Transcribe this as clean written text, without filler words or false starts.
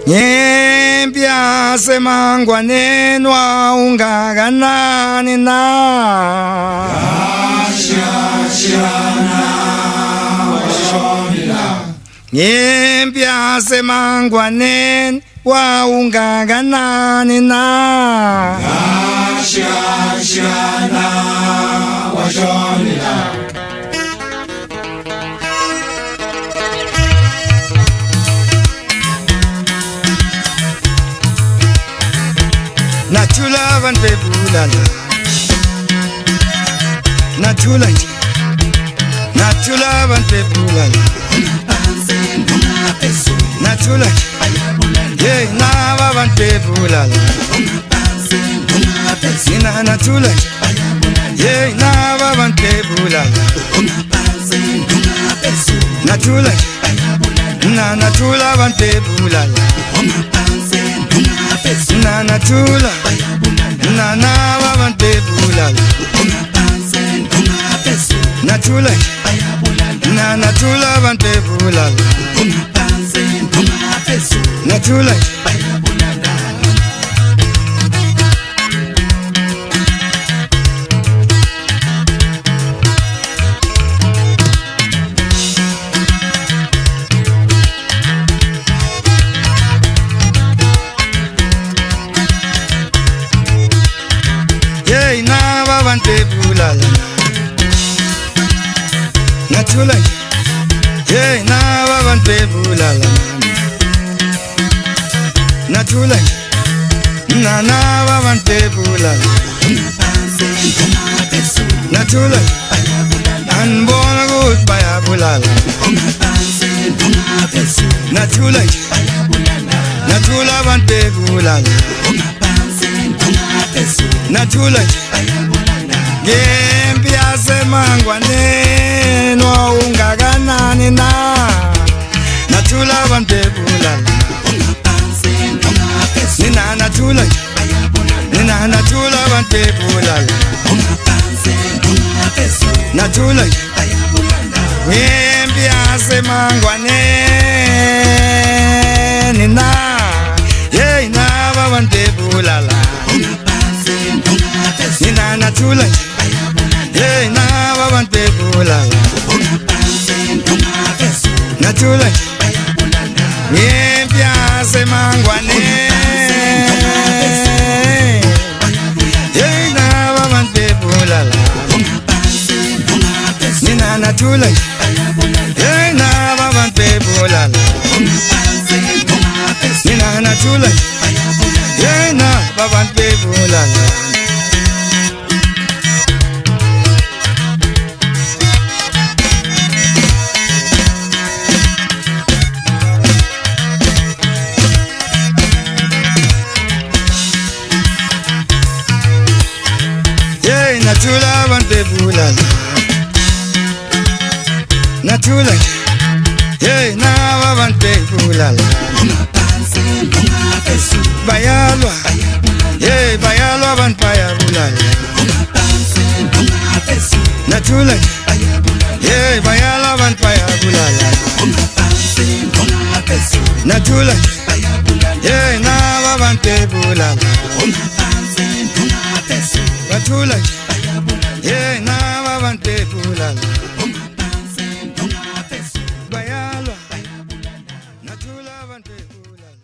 Nyempya semangwaneni ungakanani na Nyempya semangwaneni ungakanani na Natula van bebulala Natula Natula van bebulala Natula Ye na van bebulala Sina natula Ye na van bebulala Natula Na natula van bebulala Na natula Na na van bebulala Natula Na natula van bebulala Natula Yey na van bebulala Natula Yey na van bebulala Natula Na na van bebulala Natula An bona gut baya bulala Natula Natula van bebulala Natula Nyempya semangwaneni ungakanani na Natula van bebulala Nina natula Nina natula van bebulala Natula Nyempya semangwaneni na Yey na van bebulala Nina natula Yey na van bebulala Natula Nyempya semangwaneni Yey na van bebulala Nina natula Yey na van bebulala Nina natula Yey na van bebulala Natula van bebulala Natula Yey na van bebulala Bayalwa Yey bayalwa van bayabulala Natula Yey bayalwa van bayabulala Natula Yey na van bebulala Natula Yey na van bebulala Bayalwa Natula van bebulala